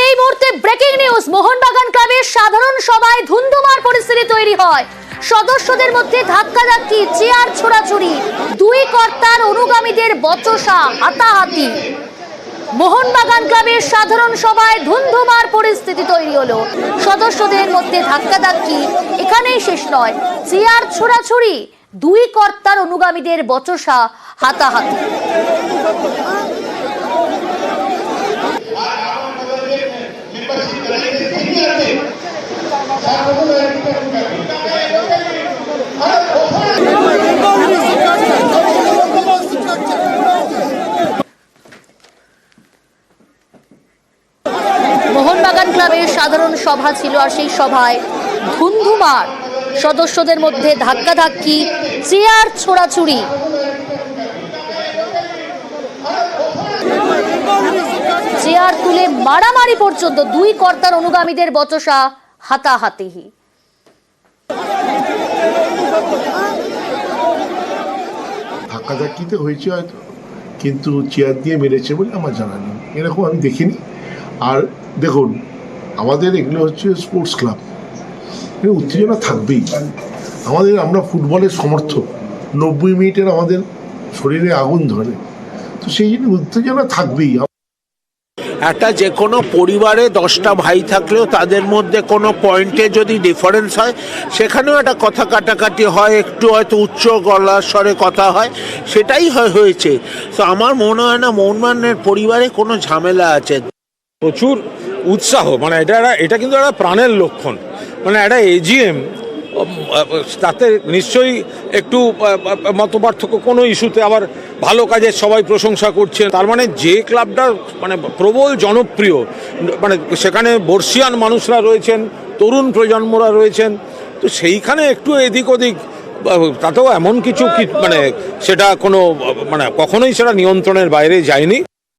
এই মুহূর্তে breaking news, Mohun Bagan ক্লাবের সাধারণ সভায় ধুন্ধুমার পরিস্থিতি তৈরি হয়। সদস্যদের মধ্যে ধাক্কাধাক্কি, চেয়ার ছোড়াছুড়ি, দুই কর্তার অনুগামীদের বচসা, হাতাহাতি। মোহনবাগান ক্লাবের সাধারণ সভায় ধুন্ধুমার পরিস্থিতি তৈরি হলো। সদস্যদের মধ্যে ধাক্কাধাক্কি এখানেই শেষ নয়, চেয়ার ছোড়াছুড়ি, দুই কর্তার অনুগামীদের বচসা, হাতাহাতি। মোহনবাগান ক্লাবের সাধারণ সভা ছিল, আর সেই সভায় ধুন্ধুমার, সদস্যদের মধ্যে ধাক্কাধাক্কি, চেয়ার ছোড়াছুড়ি। চেয়ার তুলে মারামারি পর্যন্ত, দুই কর্তার অনুগামীদের বচসা, হাতাহাতি। ধাক্কাধাক্কিতে হয়েছে হয়তো, কিন্তু চেয়ার দিয়ে মেরেছে বলে আমার জানা নেই, এরকম আমি দেখিনি। আর দেখুন, আমাদের এগুলো হচ্ছে স্পোর্টস ক্লাব, উত্তেজনা থাকবেই। আমরা ফুটবলের সমর্থক, 90 মিনিটের আমাদের শরীরে আগুন ধরে, তো সেই জন্য উত্তেজনা থাকবেই। একটা যে কোনো পরিবারে 10টা ভাই থাকলেও তাদের মধ্যে কোনো পয়েন্টে যদি ডিফারেন্স হয়, সেখানেও একটা কথা কাটাকাটি হয়, একটু হয়তো উচ্চ গলার স্বরে কথা হয়, সেটাই হয়েছে। তো আমার মনে হয় না মোহনবাগানের পরিবারে কোনো ঝামেলা আছে। প্রচুর উৎসাহ, মানে এটা কিন্তু একটা প্রাণের লক্ষণ। মানে একটা এজিএম, তাতে নিশ্চয়ই একটু মতপার্থক্য কোনো ইস্যুতে, আবার ভালো কাজের সবাই প্রশংসা করছে, তার মানে যে ক্লাবটা মানে প্রবল জনপ্রিয়, মানে সেখানে বর্ষিয়ান মানুষরা রয়েছেন, তরুণ প্রজন্মরা রয়েছেন, তো সেইখানে একটু এদিক ওদিক, তাতেও এমন কিছু মানে সেটা কোনো মানে কখনোই সেটা নিয়ন্ত্রণের বাইরে যায়নি।